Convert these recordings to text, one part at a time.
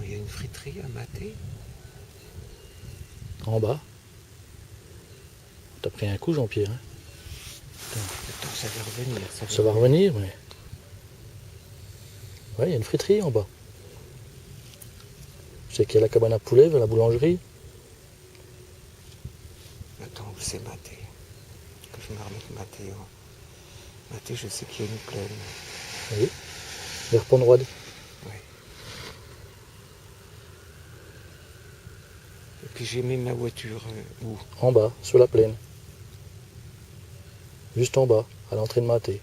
Attends, il y a une friterie à Maté. En bas. T'as pris un coup, Jean-Pierre. Hein. Attends, ça va revenir. Ça va revenir, mais... Ouais, il y a une friterie en bas. Je sais qu'il y a la cabane à poulet vers la boulangerie. Attends, où c'est Maté? Que je me remette Maté. Maté, je sais qu'il y a une plaine. Oui. Vers Pont-de-Roide. Oui. Et puis j'ai mis ma voiture où? En bas, sur la plaine. Juste en bas, à l'entrée de Maté.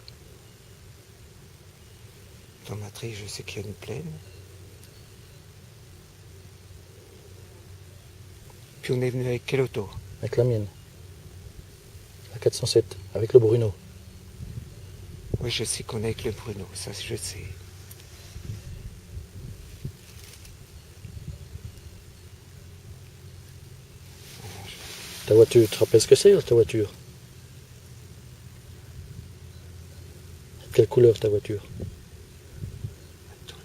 Dans Maté, je sais qu'il y a une plaine. Puis on est venu avec quelle auto? Avec la mienne. La 407, avec le Bruno. Oui, je sais qu'on est avec le Bruno, ça je sais. Ta voiture, tu te rappelles ce que c'est, ta voiture? Quelle couleur ta voiture? Attends.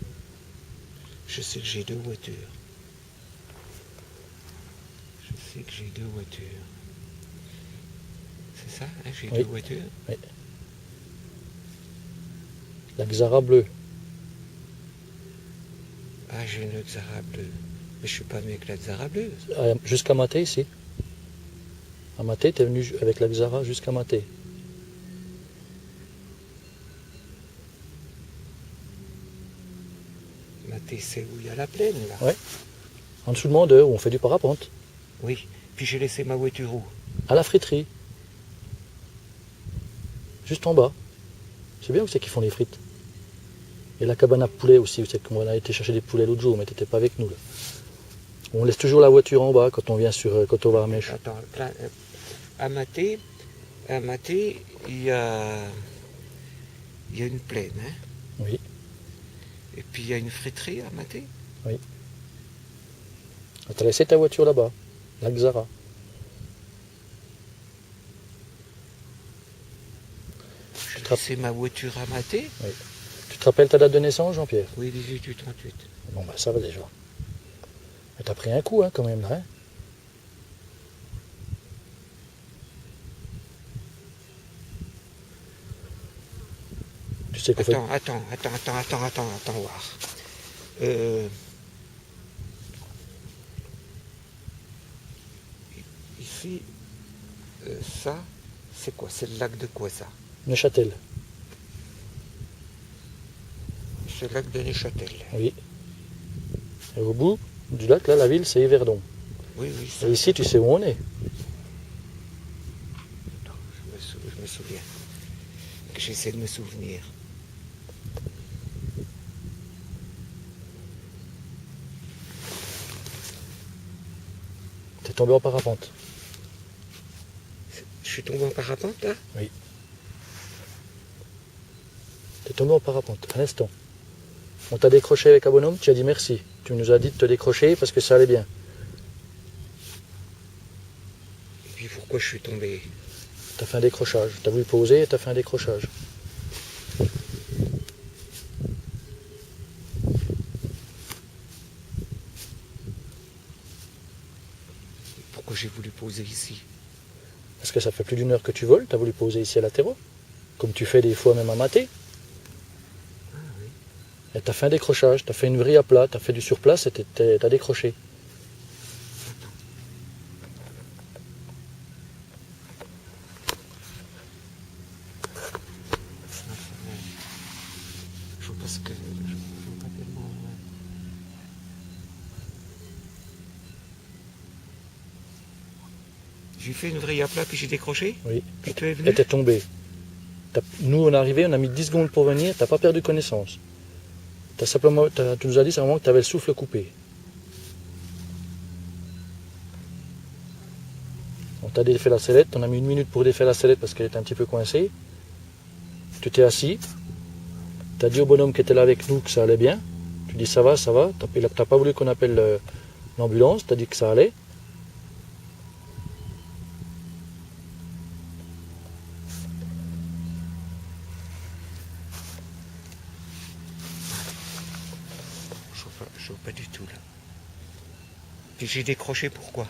Je sais que j'ai deux voitures. Je sais que j'ai deux voitures. C'est ça, hein, j'ai Oui. deux voitures? Oui. La Xara bleue. Ah, j'ai une Xara bleue. Mais je suis pas venu avec la Xara bleue. Jusqu'à Maté, ici. À Maté, t'es venu avec la Xara jusqu'à Maté. Maté, c'est où il y a la plaine, là? Ouais. En dessous de Mandeur, où on fait du parapente. Oui. Puis j'ai laissé ma voiture où? À la friterie. Juste en bas. C'est bien où c'est qu'ils font les frites. Et la cabane à poulet aussi, où c'est qu'on a été chercher des poulets l'autre jour, mais t'étais pas avec nous là. On laisse toujours la voiture en bas quand on vient sur quand on va à Mèche. Attends, là, à Maté, il y a une plaine, hein? Oui, Et puis il y a une friterie à Maté. oui. T'as laissé ta voiture là-bas, la Xara. J'ai laissé ma voiture à Maté. Oui. Tu te rappelles ta date de naissance, Jean-Pierre? Oui, 18 38. Bon bah ça va déjà. Mais t'as pris un coup hein, quand même là. Hein, tu sais qu'on fait... Attends, voir. Ici, ça, c'est quoi? C'est le lac de quoi ça? Neuchâtel. C'est le lac de Neuchâtel. Oui. Et au bout du lac, là, la ville, c'est Yverdon. Oui, ça. Et ici, tu sais où on est. Attends, je me souviens. J'essaie de me souvenir. T'es tombé en parapente. Je suis tombé en parapente là? Oui. T'es tombé en parapente, un instant. On t'a décroché avec un bonhomme, tu as dit merci. Tu nous as dit de te décrocher parce que ça allait bien. Et puis pourquoi je suis tombé? T'as fait un décrochage. T'as voulu poser et t'as fait un décrochage. Pourquoi j'ai voulu poser ici? Parce que ça fait plus d'une heure que tu voles, t'as voulu poser ici à l'Atéro. Comme tu fais des fois même à Maté. Ah oui. Et t'as fait un décrochage, t'as fait une vrille à plat, t'as fait du surplace et t'as décroché. Je vois parce que je vois pas tellement. J'ai fait une vrille à plat puis j'ai décroché. Oui. Puis tu es Et venu. t'es tombé. Nous on est arrivé, on a mis 10 secondes pour venir, t'as pas perdu connaissance. Tu nous as dit simplement que t'avais le souffle coupé. On t'a défait la sellette, on a mis 1 minute pour défaire la sellette parce qu'elle était un petit peu coincée. Tu t'es assis, t'as dit au bonhomme qui était là avec nous que ça allait bien. Tu dis ça va, t'as pas voulu qu'on appelle l'ambulance, t'as dit que ça allait. Je je vois pas du tout là. Puis j'ai décroché pourquoi?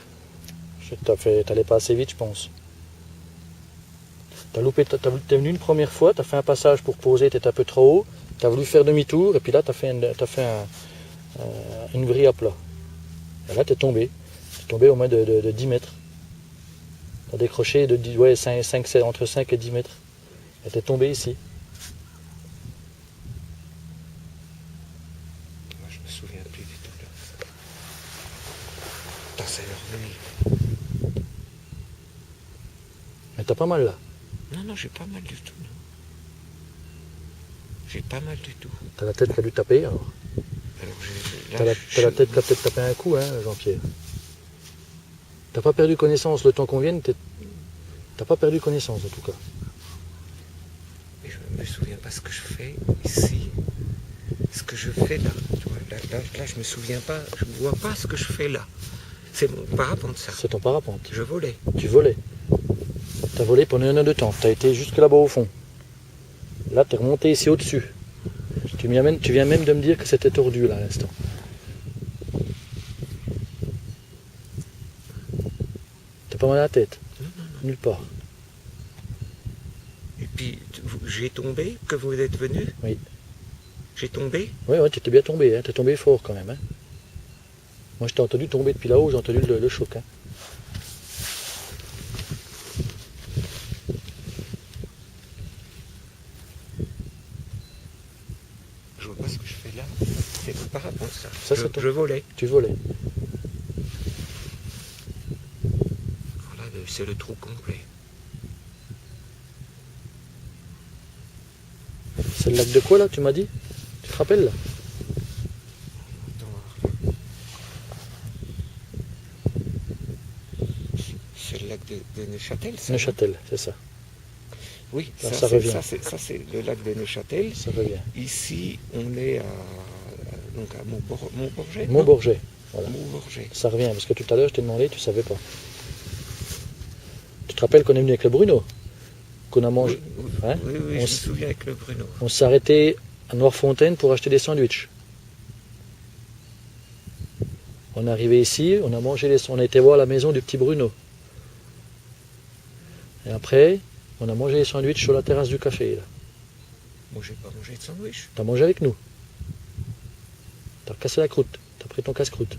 T'allais pas assez vite, je pense. T'es venu une première fois, t'as fait un passage pour poser, t'étais un peu trop haut, t'as voulu faire demi-tour, et puis là t'as fait une vrille à plat. Et là t'es tombé au moins de 10 mètres. T'as décroché de 10, ouais, 5, entre 5 et 10 mètres. Et t'es tombé ici. Moi je me souviens plus du tout là. Putain, c'est revenu. Mais t'as pas mal là. Non, j'ai pas mal du tout. Non. J'ai pas mal du tout. T'as la tête qui a dû taper alors. Alors, T'as la tête qui a peut-être tapé un coup, hein, Jean-Pierre. T'as pas perdu connaissance le temps qu'on vienne, t'as pas perdu connaissance en tout cas. Mais je me souviens pas ce que je fais ici. Ce que je fais là. Tu vois, là, je me souviens pas. Je vois pas ce que je fais là. C'est mon parapente ça. C'est ton parapente. Je volais. Tu volais. T'as volé pendant 1 heure de temps. T'as été jusque là-bas au fond. Là, t'es remonté ici au-dessus. Tu viens même de me dire que c'était tordu là à l'instant. T'as pas mal à la tête? Non. Nulle part. Et puis j'ai tombé, que vous êtes venu? Oui. J'ai tombé? Ouais, tu étais bien tombé, hein. T'es tombé fort quand même. Hein. Moi, je t'ai entendu tomber depuis là-haut, j'ai entendu le choc. Hein. Je vois pas ce que je fais là. C'est mon parapente ça. Je volais. Tu volais. Voilà, c'est le trou complet. C'est le lac de quoi là, tu m'as dit? Tu te rappelles là? C'est le lac de Neuchâtel, ça? Neuchâtel, c'est ça. Oui, là, ça revient. Ça c'est le lac de Neuchâtel. Ça revient. Ici, on est à Montbourget. Montbourget. Voilà. Montbourget. Ça revient, parce que tout à l'heure, je t'ai demandé, tu savais pas. Tu te rappelles qu'on est venu avec le Bruno? Qu'on a mangé. Oui, hein oui, je me souviens avec le Bruno. On s'est arrêté à Noirfontaine pour acheter des sandwichs. On est arrivé ici, on a mangé on a été voir la maison du petit Bruno. Et après, on a mangé les sandwichs sur la terrasse du café. Là. Moi, j'ai pas mangé de sandwich. T'as mangé avec nous. T'as cassé la croûte. T'as pris ton casse-croûte.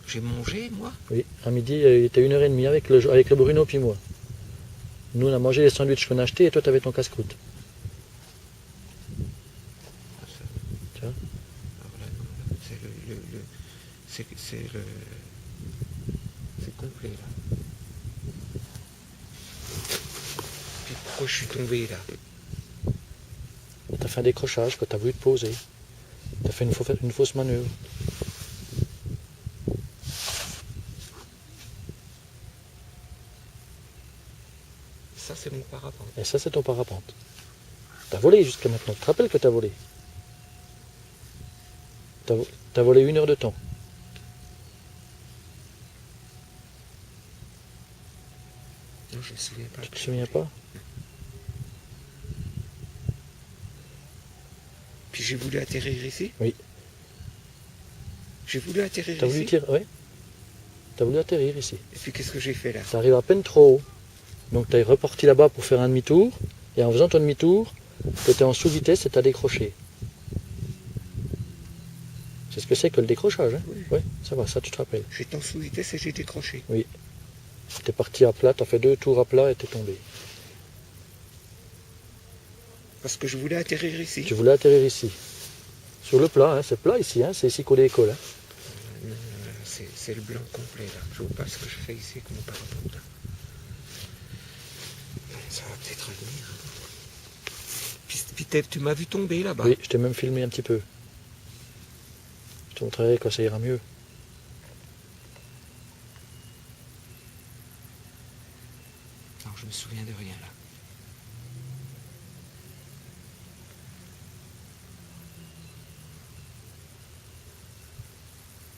J'ai mangé, moi? Oui, à midi, il était 1h30 avec le Bruno puis moi. Nous, on a mangé les sandwichs qu'on a achetés et toi, t'avais ton casse-croûte. Tu vois? C'est complet, là. Puis pourquoi je suis tombé, là? T'as fait un décrochage quand t'as voulu te poser. T'as fait une fausse manœuvre. Ça, c'est mon parapente. Et ça, c'est ton parapente. T'as volé jusqu'à maintenant. Tu te rappelles que t'as volé? T'as volé 1 heure de temps. Non, je me souviens pas. Tu te souviens pas? Puis j'ai voulu atterrir ici? Oui. J'ai voulu atterrir T'as voulu ici? tirer, oui. T'as voulu atterrir ici. Et puis qu'est-ce que j'ai fait là? T'arrives à peine trop haut. Donc t'es reparti là-bas pour faire un demi-tour. Et en faisant ton demi-tour, t'étais en sous-vitesse et t'as décroché. C'est ce que c'est que le décrochage, hein? Oui. Ça va, ça tu te rappelles. J'étais en sous-vitesse et j'ai décroché. Oui. T'es parti à plat, t'as fait 2 tours à plat et t'es tombé. Parce que je voulais atterrir ici. Tu voulais atterrir ici. Sur le plat, hein? C'est plat ici, hein? C'est ici qu'au l'école. Hein? Non, c'est le blanc complet là. Je vois pas ce que je fais ici avec mon parapente là. Ça va peut-être revenir. Puis tu m'as vu tomber là-bas. Oui, je t'ai même filmé un petit peu. Je te montrerai quand ça ira mieux. Alors je me souviens de rien là.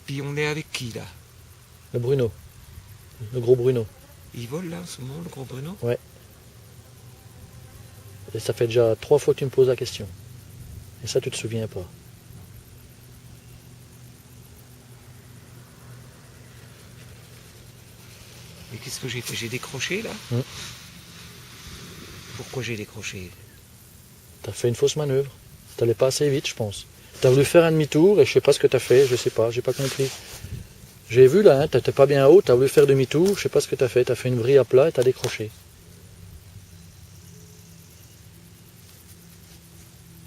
Puis on est avec qui là? Le Bruno. Le gros Bruno. Il vole là en ce moment, le gros Bruno? Ouais. Et ça fait déjà 3 fois que tu me poses la question. Et ça, tu te souviens pas. Mais qu'est-ce que j'ai fait? J'ai décroché là? Pourquoi j'ai décroché? Tu as fait une fausse manœuvre. Tu n'allais pas assez vite, je pense. Tu as voulu faire un demi-tour et je sais pas ce que tu as fait, je sais pas, j'ai pas compris. J'ai vu là, hein, tu n'étais pas bien haut, tu as voulu faire demi-tour, je sais pas ce que tu as fait. Tu as fait une vrille à plat et tu as décroché.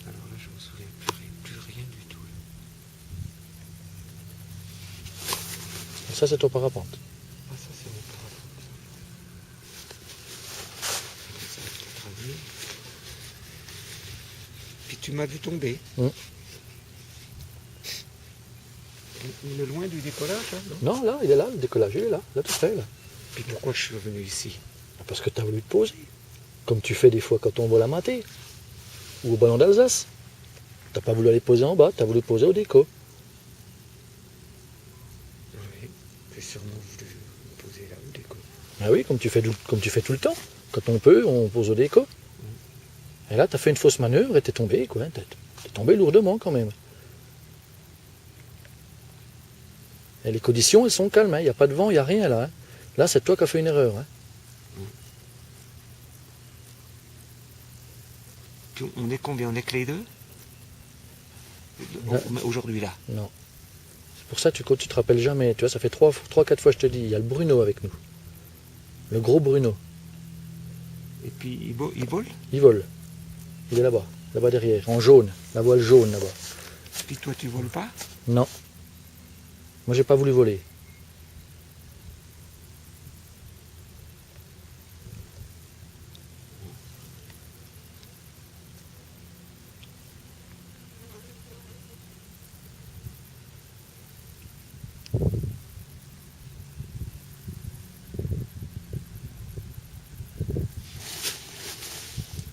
Alors là, je me souviens plus rien du tout. Et ça, c'est ton parapente. Ah, ça, c'est mon parapente. Ça va peut-être aller. Puis tu m'as vu tomber. On est loin du décollage, là, non? Non, là, il est là, le décollage, il est là tout près, là. Puis pourquoi je suis revenu ici? Parce que tu as voulu te poser. Comme tu fais des fois quand on vole à Maté. Ou au ballon d'Alsace. Tu n'as pas voulu aller poser en bas, tu as voulu poser au déco. Oui, j'ai sûrement voulu me poser là au déco. Ah oui, comme tu fais tout le temps. Quand on peut, on pose au déco. Et là, tu as fait une fausse manœuvre et tu es tombé, quoi. Tu es tombé lourdement quand même. Et les conditions, elles sont calmes, il n'y a pas de vent, il n'y a rien là. Hein. Là, c'est toi qui as fait une erreur. Hein. Puis on est combien? On est que les deux? Là. Aujourd'hui là? Non. C'est pour ça que tu te rappelles jamais. Tu vois, ça fait 3-4 fois que je te dis, il y a le Bruno avec nous. Le gros Bruno. Et puis il vole? Il vole. Il est là-bas, là-bas derrière, en jaune. La voile jaune là-bas. Puis toi, tu voles pas? Non. Moi, j'ai pas voulu voler.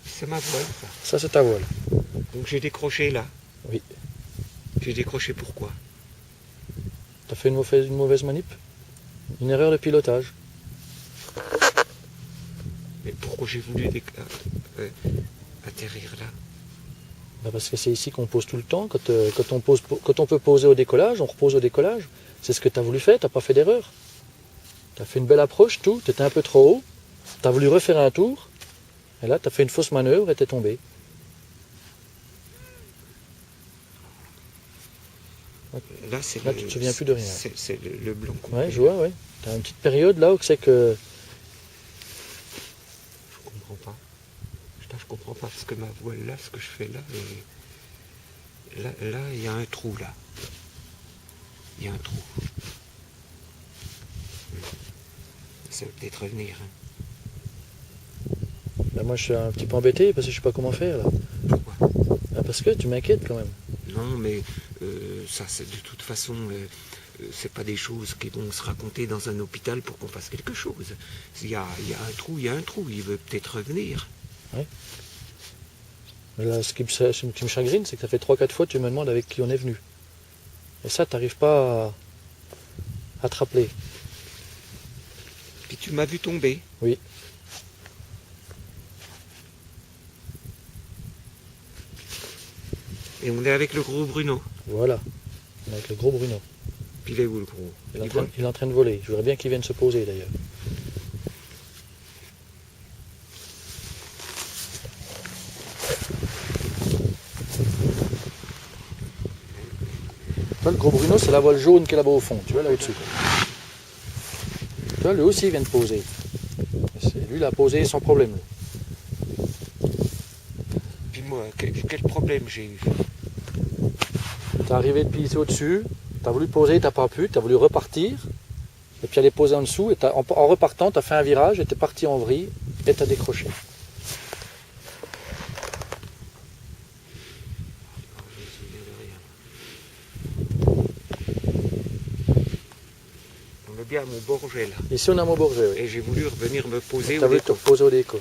C'est ma voile, ça. Ça, c'est ta voile. Donc j'ai décroché là. Oui. J'ai décroché pourquoi? Tu as fait une mauvaise manip. Une erreur de pilotage. Mais pourquoi j'ai voulu atterrir là? Ben parce que c'est ici qu'on pose tout le temps. Quand on peut poser au décollage, on repose au décollage. C'est ce que tu as voulu faire, tu n'as pas fait d'erreur. Tu as fait une belle approche, tout. Tu étais un peu trop haut. Tu as voulu refaire un tour. Et là, tu as fait une fausse manœuvre et tu es tombé. Là, c'est là tu ne te souviens plus de rien. C'est le blanc. Ouais, je vois, ouais. Tu as une petite période là où c'est que... Je comprends pas. Je comprends pas parce que ma voile là, ce que je fais là, et là, il y a un trou là. Il y a un trou. Ça va peut-être revenir. Hein. Ben moi, je suis un petit peu embêté parce que je sais pas comment faire là. Pourquoi? Ben parce que tu m'inquiètes quand même. Non, mais ça, c'est de toute façon, c'est pas des choses qui vont se raconter dans un hôpital pour qu'on fasse quelque chose. Il y a un trou, il y a un trou. Il veut peut-être revenir. Oui. Mais là, ce qui me chagrine, c'est que ça fait 3-4 fois que tu me demandes avec qui on est venu. Et ça, tu n'arrives pas à te rappeler. Puis tu m'as vu tomber. Oui. Et on est avec le gros Bruno. Voilà. On est avec le gros Bruno. Puis il est où le gros? Il est en train de voler. Je voudrais bien qu'il vienne se poser d'ailleurs. Toi, le gros Bruno, c'est la voile jaune qui est là-bas au fond, tu vois, là au-dessus. Tu vois, lui aussi, il vient de poser. Lui, il a posé sans problème. Puis moi, quel problème j'ai eu? Tu es arrivé depuis ici au-dessus, tu as voulu poser, tu n'as pas pu, tu as voulu repartir, et puis aller poser en dessous, et en repartant, tu as fait un virage, et tu es parti en vrille, et tu as décroché. On est bien à Montbourget là. Ici, on est à Montbourget, oui. Et j'ai voulu revenir me poser Tu as voulu te reposer au déco.